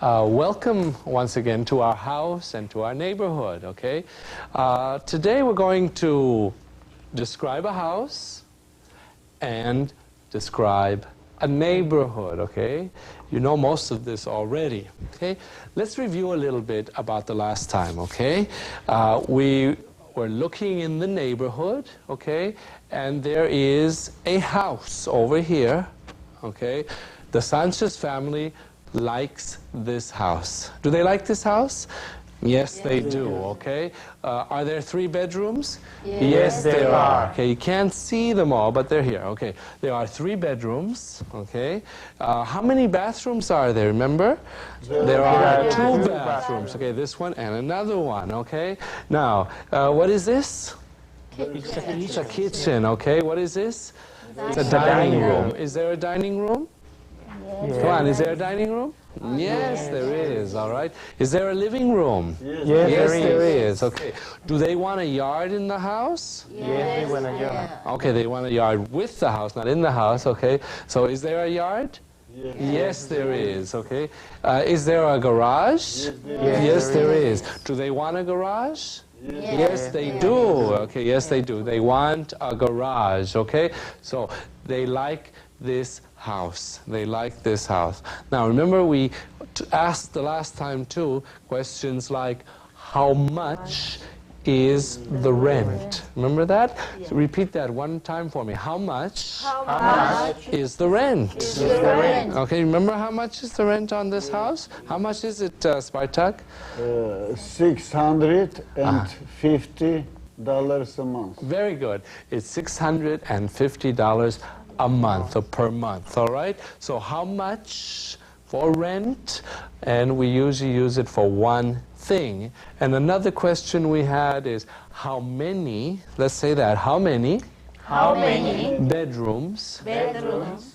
Welcome once again to our house and to our neighborhood, okay? Today we're going to describe a house and describe a neighborhood, okay? You know most of this already, okay? Let's review a little bit about the last time, okay? We were looking in the neighborhood, okay? And there is a house over here, okay? The Sanchez family likes this house. Do they like this house? Yes, they do, okay? Are there 3 bedrooms? Yes, there are. Okay, you can't see them all, but they're here, okay. There are 3 bedrooms, okay? How many bathrooms are there, remember? There are 2 bathrooms, okay, this one and another one, okay? Now, what is this? It's a kitchen, okay? What is this? It's a dining room. Is there a dining room? Come on, is there a dining room? Yes, there is, all right. Is there a living room? Yes, there is. Okay. Do they want a yard in the house? Yes, they want a yard. Okay, they want a yard with the house, not in the house, okay. So is there a yard? Yes, there is, okay. Is there a garage? Yes, there is. Do they want a garage? Yes, they do. Okay, yes, they do. They want a garage, okay. So they like this house. They like this house. Now, remember we asked the last time too questions like, how much is the rent? Remember that? So repeat that one time for me. How much is the rent? Okay, remember how much is the rent on this house? How much is it, Spartak? $650 a month. Very good. It's $650 a month or per month, all right? So how much for rent? And we usually use it for one thing. And another question we had is how many, let's say that, how many bedrooms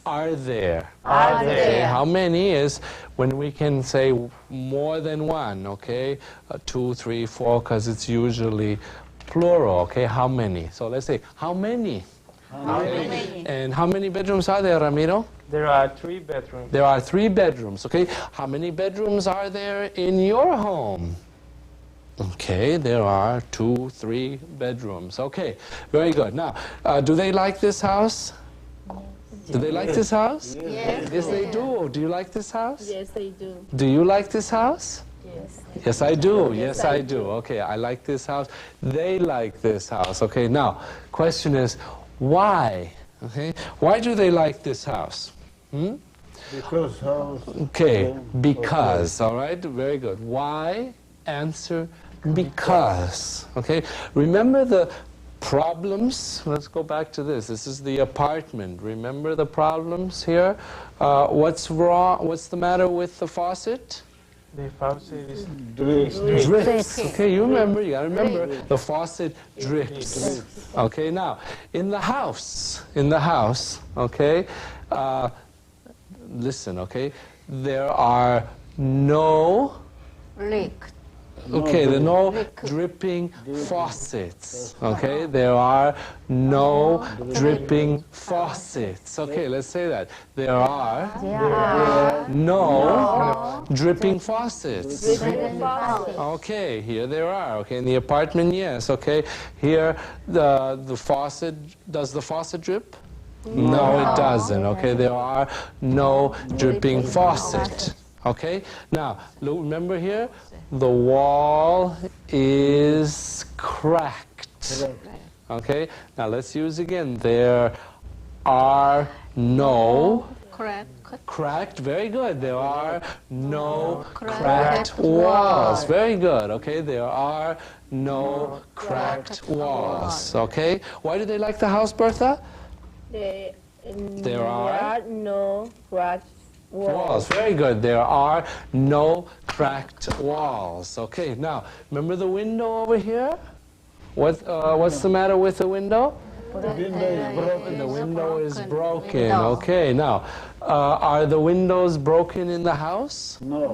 are there? Okay, how many is when we can say more than one, okay? 2, 3, 4, because it's usually plural, okay? How many? So let's say, how many? Okay. And how many bedrooms are there, Ramiro? There are 3 bedrooms. There are 3 bedrooms, okay? How many bedrooms are there in your home? Okay, there are 2, 3 bedrooms. Okay, very good. Now, do they like this house? Do they like this house? Yes, they do. Do you like this house? Yes, they do. Do you like this house? Yes. Yes, I do. Yes, I do. Okay, I like this house. They like this house. Okay, now, question is, why? Okay, why do they like this house? Because house. Okay, because. All right, very good. Why? Answer because. Okay, remember the problems? Let's go back to this. This is the apartment. Remember the problems here? What's wrong? What's the matter with the faucet? The faucet is Drips. Okay, you remember, you gotta remember, the faucet drips. Okay, now, in the house, okay, listen, okay, there are no dripping faucets. Okay, there are no dripping faucets. Okay, let's say that. There are no dripping faucets. Okay, here there are. Okay, in the apartment, yes. Okay, here the faucet, does the faucet drip? No, it doesn't. Okay, there are no dripping faucet. Okay, now remember here, the wall is cracked. Okay, now let's use again. There are no cracked. Very good. There are no cracked walls. Very good. Okay, there are no cracked walls. Okay, why do they like the house, Bertha? There are no cracked walls. Very good. There are no cracked walls. Okay, now, remember the window over here? What's the matter with the window? The window is broken. Okay, now, are the windows broken in the house? No,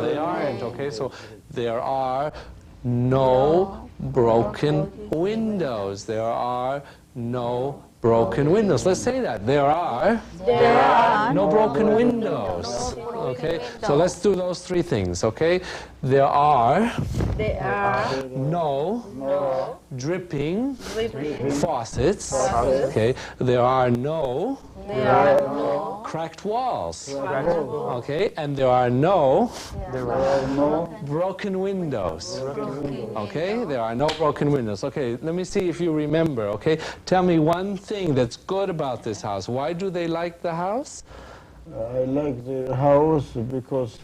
they aren't. Okay, so there are no broken windows. There are no broken windows. Let's say that. There are no broken windows. Okay, so let's do those three things, okay? There are no dripping faucets. Okay, there are no cracked walls. Okay, and there are no broken windows. Okay, there are no broken windows. Okay, let me see if you remember, okay? Tell me one thing that's good about this house. Why do they like the house? I like the house because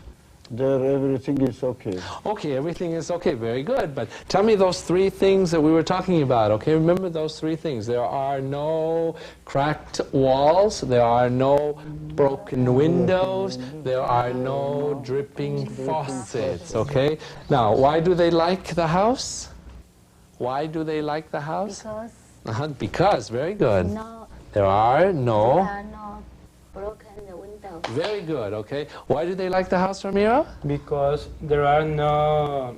there everything is okay. Okay, everything is okay. Very good. But tell me those three things that we were talking about, okay? Remember those three things. There are no cracked walls. There are no broken windows. There are no dripping faucets, okay? Now, why do they like the house? Why do they like the house? Because, very good. There are no broken windows. Very good, okay. Why do they like the house, Ramiro? Because there are no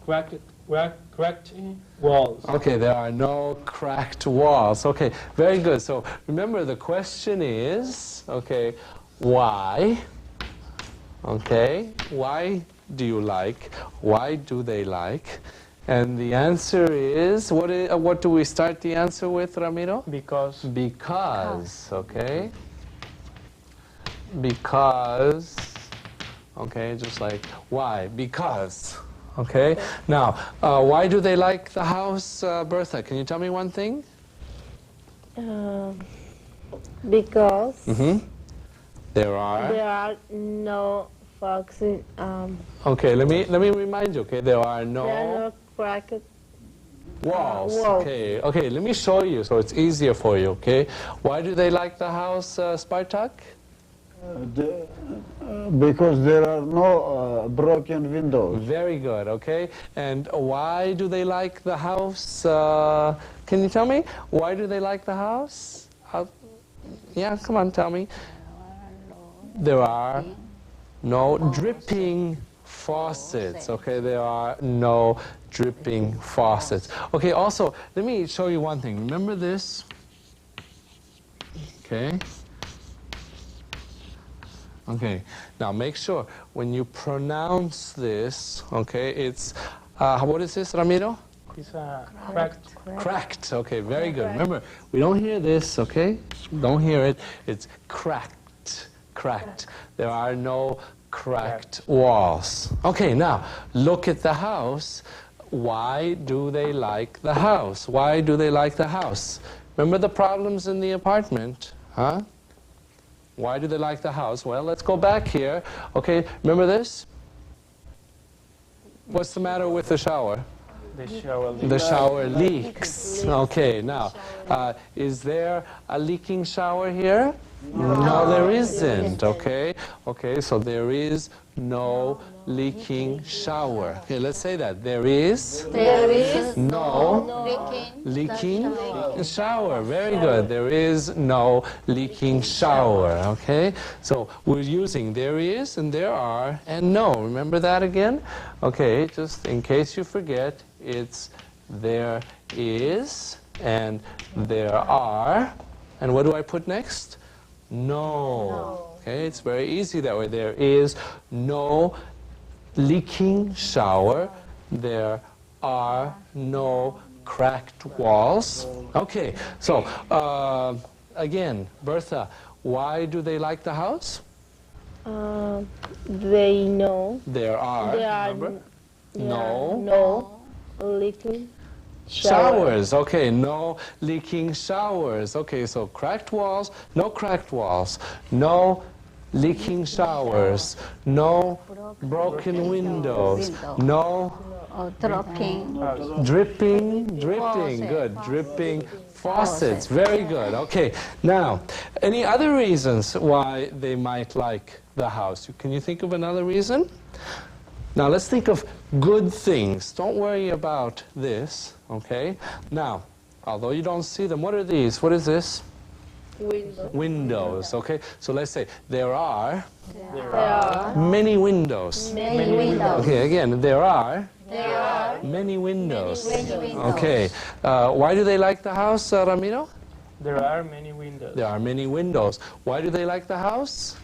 cracked walls. Okay, there are no cracked walls. Okay, very good. So remember the question is, okay, why? Okay, why do you like? Why do they like? And the answer is, what do we start the answer with, Ramiro? Because. Because, okay. Because, okay, just like why? Because, okay. Now, why do they like the house, Bertha? Can you tell me one thing? Because there are no foxes. Okay, let me remind you. Okay, there are no cracked walls. walls. Okay, okay. Let me show you so it's easier for you. Okay, why do they like the house, Spartak? Because there are no broken windows. Very good, okay. And why do they like the house? Can you tell me? Why do they like the house? Yeah, come on, tell me. There are no dripping faucets, okay? There are no dripping faucets. Okay, also, let me show you one thing. Remember this? Okay. Okay, now make sure when you pronounce this, okay, it's, what is this, Ramiro? It's cracked. Cracked, okay, very good. Remember, we don't hear this, okay? Don't hear it. It's cracked, cracked. There are no cracked walls. Okay, now, look at the house. Why do they like the house? Why do they like the house? Remember the problems in the apartment, huh? Why do they like the house? Well, let's go back here. Okay, remember this? What's the matter with the shower? The shower leaks. The shower leaks. Okay, now, is there a leaking shower here? No, there isn't, okay? Okay, so there is no leaking shower. Okay, let's say that. There is no leaking shower. Very good. There is no leaking shower, okay? So we're using there is and there are and no. Remember that again? Okay, just in case you forget, it's there is and there are. And what do I put next? No. Okay, it's very easy that way. There is no leaking shower. There are no cracked walls. Okay, so again, Bertha, why do they like the house? They know There are remember? no leaking showers. Okay, no leaking showers. Okay, so cracked walls, no cracked walls, no leaking showers, no broken windows, no dripping, good, dripping faucets. Very good. Okay, now, any other reasons why they might like the house? Can you think of another reason? Now, let's think of good things. Don't worry about this, okay? Now, although you don't see them, what are these? What is this? Windows, okay? So let's say there are many windows. Many windows. Okay, again, there are There are Many windows. many windows. Okay. Why do they like the house, Ramiro? There are many windows. There are many windows. Why do they like the house?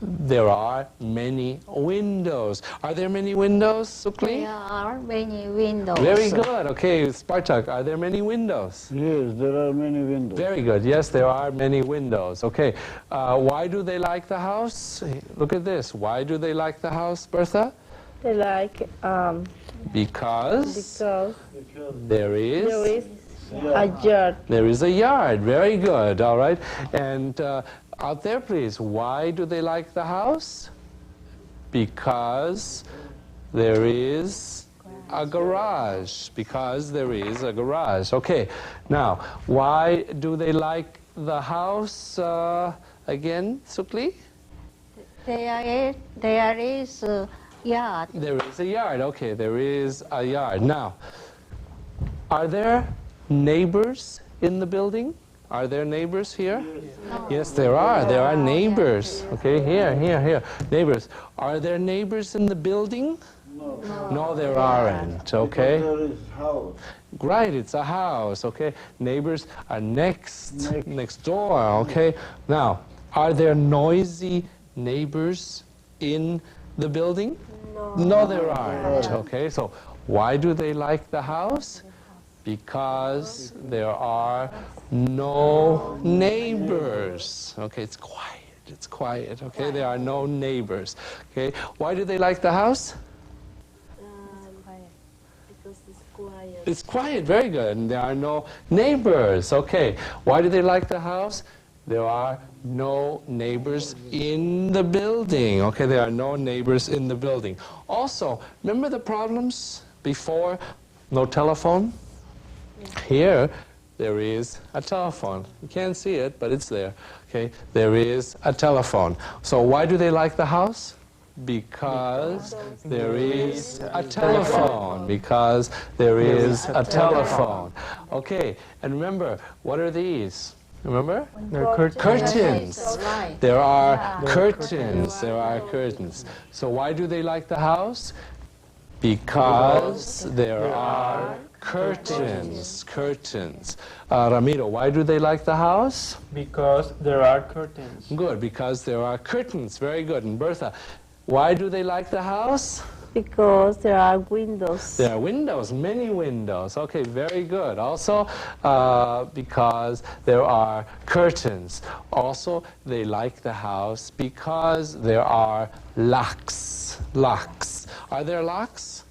There are many windows. Are there many windows, Sukli? There are many windows. Very good. Okay, Spartak, are there many windows? Yes, there are many windows. Very good. Yes, there are many windows. Okay. Why do they like the house? Look at this. Why do they like the house, Bertha? They like Because there is a yard. there is a yard. Very good. All right. And out there, please. Why do they like the house? Because there is a garage. Because there is a garage. Okay. Now, why do they like the house again, Sukli? There is a yard. There is a yard. Okay, there is a yard. Now, are there neighbors in the building? Are there neighbors here? Yes, there are. There are neighbors. Okay, here. Neighbors. Are there neighbors in the building? No, there aren't. Okay. There is house. Right, it's a house. Okay. Neighbors are next door. Okay. Now, are there noisy neighbors in the building? No, there aren't. Okay. So, why do they like the house? Because there are no neighbors. Okay, it's quiet. Okay, there are no neighbors. Okay, why do they like the house? Because it's quiet. It's quiet, very good. And there are no neighbors. Okay, why do they like the house? There are no neighbors in the building. Okay, there are no neighbors in the building. Also, remember the problems before? No telephone? Here, there is a telephone. You can't see it, but it's there. Okay, there is a telephone. So why do they like the house? Because there is a telephone. Because there is a telephone. Okay, and remember, what are these? Remember? Curtains. Right. There are curtains. There are curtains. So why do they like the house? Because there are curtains. Ramiro, why do they like the house? Because there are curtains. Good, because there are curtains. Very good. And Bertha, why do they like the house? Because there are windows. There are windows, many windows. Okay, very good. Also, because there are curtains. Also, they like the house because there are locks. Are there locks?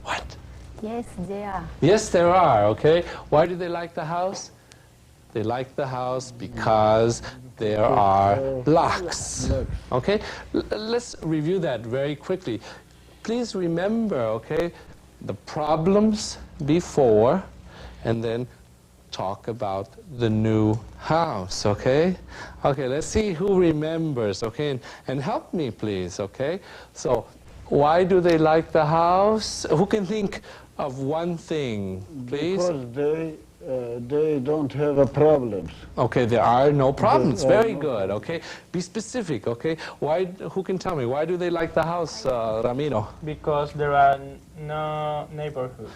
What? Yes, there are. Yes, there are, okay. Why do they like the house? They like the house because there are locks. Okay? Let's review that very quickly. Please remember, okay, the problems before and then talk about the new house, okay? Okay, let's see who remembers, okay? And help me, please, okay? So, why do they like the house? Who can think of one thing, please? Because they don't have a problems. Okay, there are no problems. Very good, okay? Be specific, okay? Why? Who can tell me? Why do they like the house, Ramiro? Because there are no neighborhoods.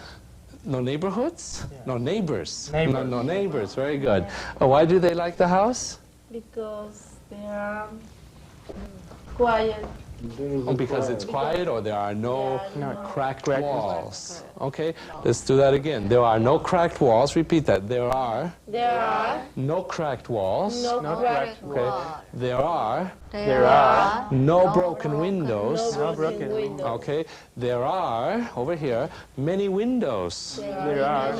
No neighborhoods? Yeah. No neighbors. Neighbors. No neighbors. Very good. Why do they like the house? Because they are quiet. Because it's quiet, or there are no cracked walls. Okay, let's do that again. There are no cracked walls. Repeat that. There are no cracked walls. No cracked Okay. There are There are no broken windows. broken windows. Okay. There are, over here, many windows. There are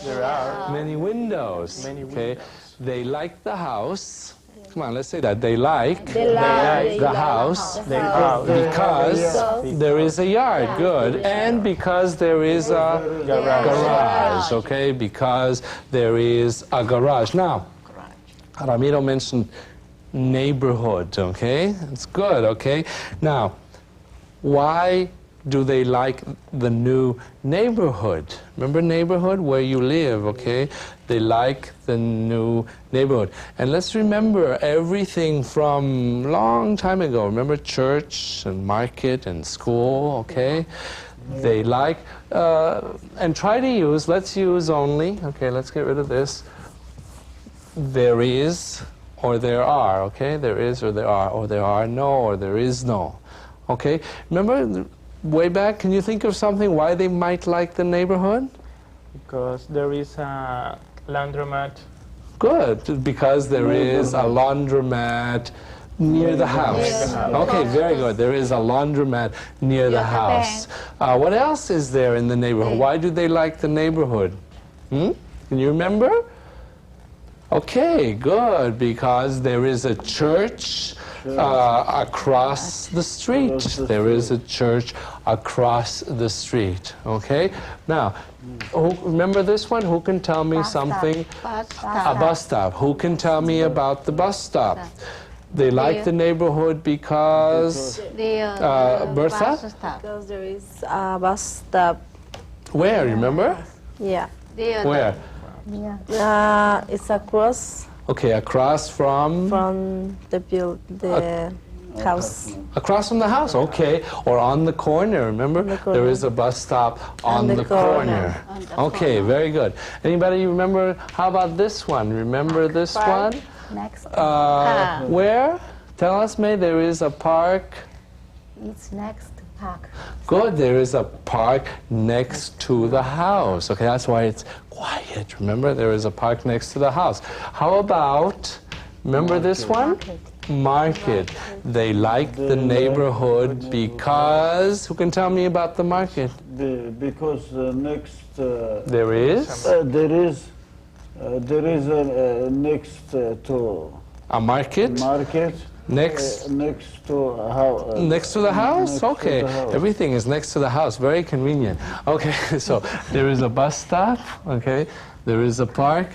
There are many windows. Many Okay. They like the house. Come on, let's say that. They like They the house house. because there is a yard. Good. And because there is a garage. Okay. Because there is a garage. Now, Ramiro mentioned neighborhood. Okay. It's good. Okay. Now, why do they like the new neighborhood? Remember neighborhood, where you live, okay? They like the new neighborhood. And let's remember everything from long time ago. Remember church and market and school, okay? They like, and try to use, let's use only, okay, let's get rid of this. There is or there are, okay? There is or there are no or there is no, okay? Remember way back, can you think of something why they might like the neighborhood? Because there is a laundromat. Good, because there is a laundromat near the house. Okay, very good. There is a laundromat near the house. What else is there in the neighborhood? Why do they like the neighborhood? Can you remember? Okay, good, because there is a church across the street. There is a church across the street. Okay? Now, remember this one? Who can tell me something? A bus stop. Who can tell me about the bus stop? They like the neighborhood because... Bertha? Because there is a bus stop. Where, remember? Yeah. Where? It's across Okay, across from the house. Across from the house, okay. Or on the corner, remember? There is a bus stop on the corner. Okay, very good. Anybody remember, how about this one? Remember this one? Next. Where? Tell us, May, there is a park. It's next park. Good, there is a park next to the house. Okay, that's why it's quiet. Remember, there is a park next to the house. How about, remember this one? Market. They like the neighborhood because, who can tell me about the market? Because next... There is? There is a next to... A market? Market. Next? Next to a house. Next to the house? Next to Okay. the house. Everything is next to the house. Very convenient. Okay, so there is a bus stop, okay? There is a park,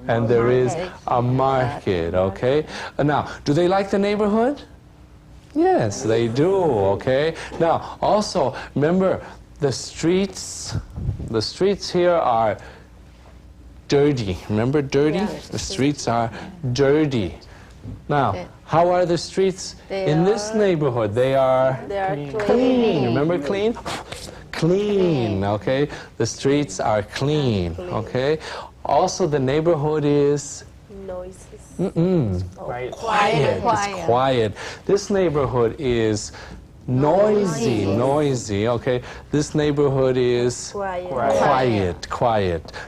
and there is a market, okay? Now, do they like the neighborhood? Yes, they do, okay? Now, also, remember, the streets here are dirty. Remember dirty? The streets are dirty. Now, how are the streets in this neighborhood? They are clean. Remember clean? Clean, okay? The streets are clean, okay? Also, the neighborhood is Noises. quiet. It's quiet. This neighborhood is noisy, okay? This neighborhood is quiet.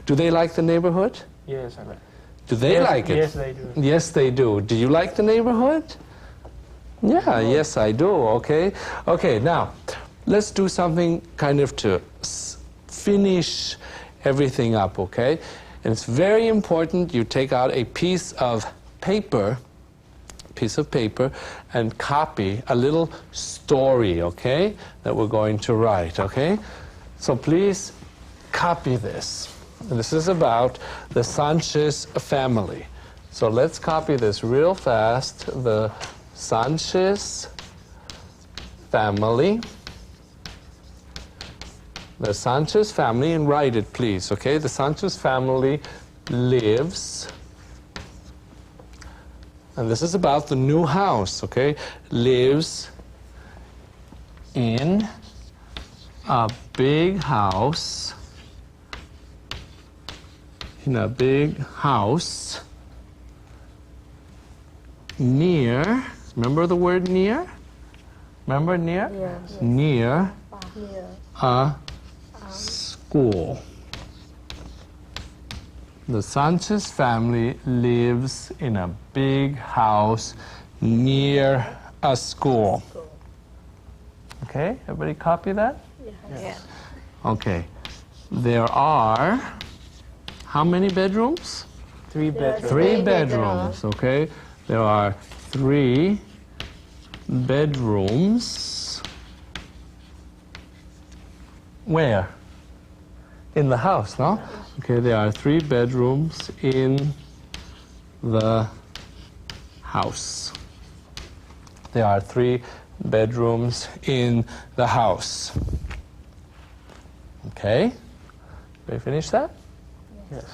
Do they like the neighborhood? Yes, I like. Do they like it? Yes, they do. Yes, they do. Do you like the neighborhood? Yeah, yes, I do, okay? Okay, now, let's do something kind of to finish everything up, okay? And it's very important you take out a piece of paper, and copy a little story, okay, that we're going to write, okay? So please copy this. And this is about the Sanchez family. So let's copy this real fast. The Sanchez family. The Sanchez family, and write it, please, okay? The Sanchez family lives, and this is about the new house, okay? Lives in a big house. In a big house near, remember the word near? Remember near? Yes. Near a school. The Sanchez family lives in a big house near a school. Okay, everybody copy that? Yes. Okay. There are how many bedrooms? 3 bedrooms. 3 bedrooms, okay? There are 3 bedrooms. Where? In the house, no? Okay, there are 3 bedrooms in the house. There are 3 bedrooms in the house. Okay? Did we finish that? Yes.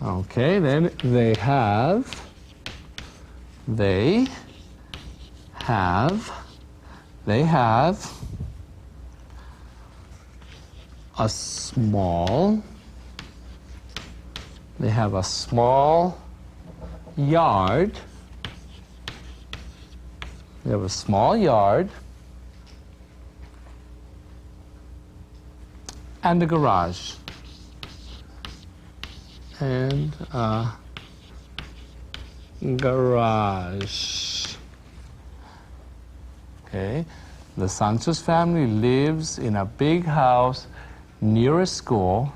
Okay, then they have a small yard. They have a small yard and a garage. And a garage. Okay, the Sanchez family lives in a big house near a school.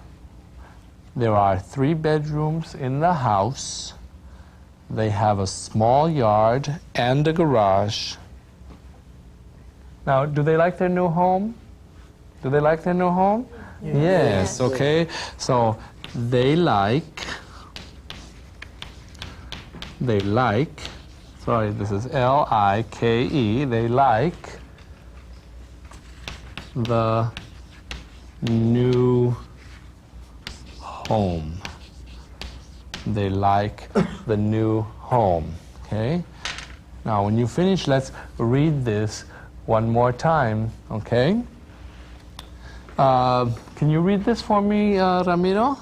There are 3 bedrooms in the house. They have a small yard and a garage. Now, do they like their new home? Do they like their new home? Yes, okay. So they like, sorry, this is L-I-K-E, they like the new home. They like the new home, okay? Now, when you finish, let's read this one more time, okay? Can you read this for me, Ramiro?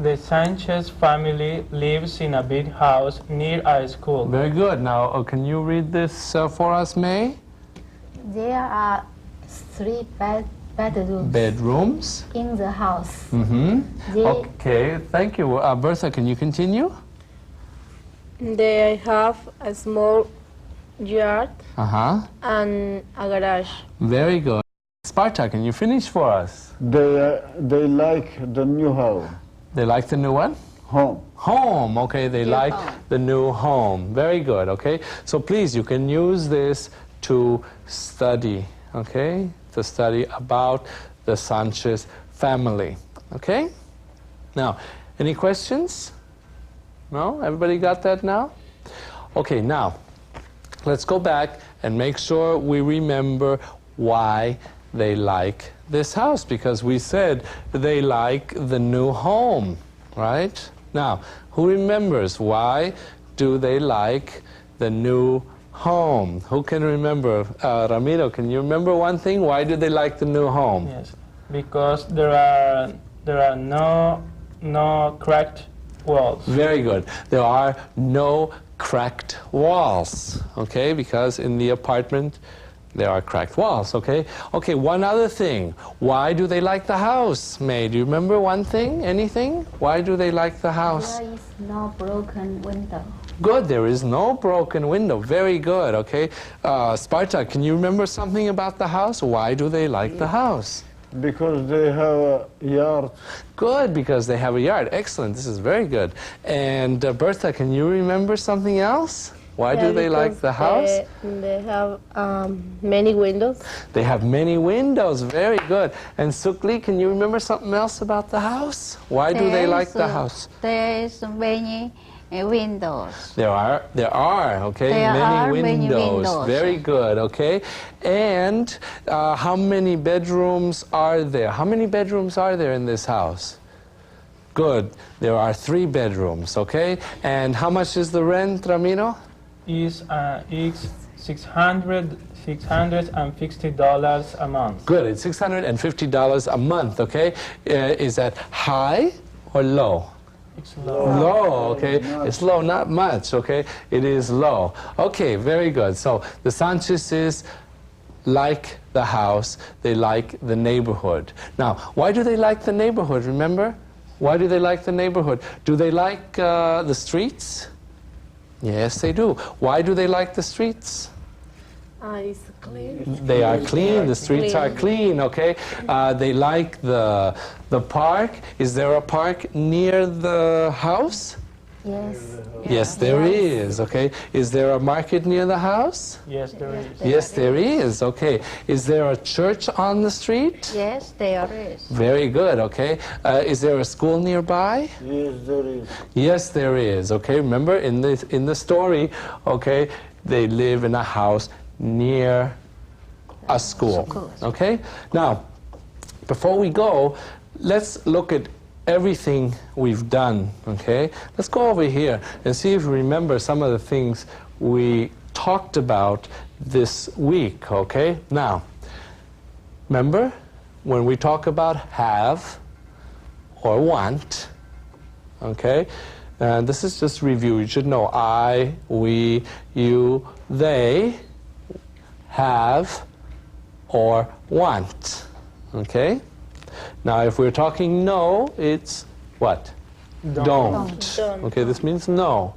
The Sanchez family lives in a big house near a school. Very good. Now, can you read this for us, May? There are 3 bedrooms in the house. Okay, thank you. Bertha, can you continue? They have a small yard and a garage. Very good. Sparta, can you finish for us? They like the new house. They like the new one? Home. Home, okay, they like the new home. Very good, okay? So please, you can use this to study, okay? To study about the Sanchez family, okay? Now, any questions? No? Everybody got that now? Okay, now, let's go back and make sure we remember why they like this house, because we said they like the new home, right? Now, who remembers why do they like the new home? Who can remember? Ramiro, can you remember one thing? Why do they like the new home? Yes, because there are no cracked walls. Very good. There are no cracked walls, okay? Because in the apartment there are cracked walls, okay? Okay, one other thing. Why do they like the house, May? Do you remember one thing? Anything? Why do they like the house? There is no broken window. Good, there is no broken window. Very good, okay? Sparta, can you remember something about the house? Why do they like the house? Because they have a yard. Good, because they have a yard. Excellent, this is very good. And Bertha, can you remember something else? Why do they like the house? They have many windows. They have many windows. Very good. And Sukli, can you remember something else about the house? Why do they like the house? There is many windows. There are, okay? There are many many windows. Very good, okay? And how many bedrooms are there? How many bedrooms are there in this house? Good. There are 3 bedrooms, okay? And how much is the rent, Ramiro? Is $650 a month. Good, it's $650 a month, okay? Is that high or low? It's low. Low, okay? It's low, not much, okay? It is low. Okay, very good. So the Sanchez's like the house, they like the neighborhood. Now, why do they like the neighborhood, remember? Why do they like the neighborhood? Do they like the streets? Yes, they do. Why do they like the streets? It's clean. They are clean. The streets are clean, okay? They like the park. Is there a park near the house? Yes. Yes, there is, okay? Is there a market near the house? Yes, there is. Yes, there is, okay. Is there a church on the street? Yes, there is. Very good, okay. Is there a school nearby? Yes, there is. Yes, there is, okay. Remember, in the story, okay, they live in a house near a school, okay? Now, before we go, let's look at everything we've done, okay? Let's go over here and see if you remember some of the things we talked about this week, okay? Now, remember when we talk about have or want, okay? And this is just review. You should know I, we, you, they have or want, okay? Now, if we're talking no, it's what? Don't. Okay, this means no.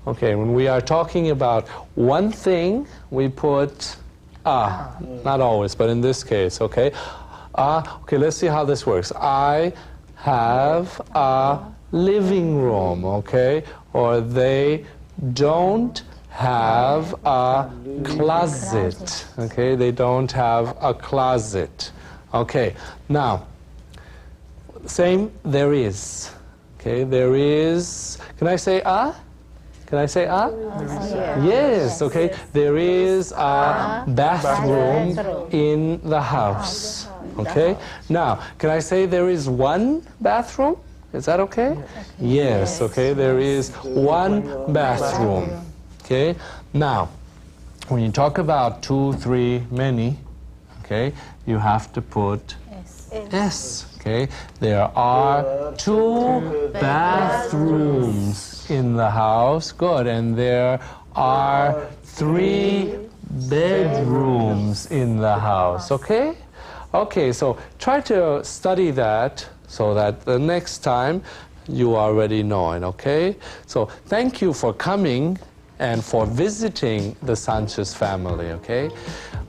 Okay, when we are talking about one thing, we put not always, but in this case, okay? Okay, let's see how this works. I have a living room, okay? Or they don't have a closet, okay? They don't have a closet. Okay, now, same, there is. Okay, there is, can I say a? Can I say a? Yes, okay. There is a bathroom in the house. Okay? Now, can I say there is one bathroom? Is that okay? Yes, okay. There is one bathroom. Okay? Now, when you talk about 2, 3, many, okay, you have to put S. Okay? There are 2 bathrooms in the house. Good. And there are 3 bedrooms in the house. Okay? Okay, so try to study that so that the next time you already know it, okay? So thank you for coming and for visiting the Sanchez family, okay?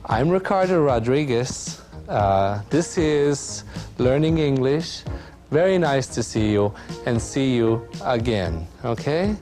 I'm Ricardo Rodriguez. This is Learning English. Very nice to see you and see you again, okay?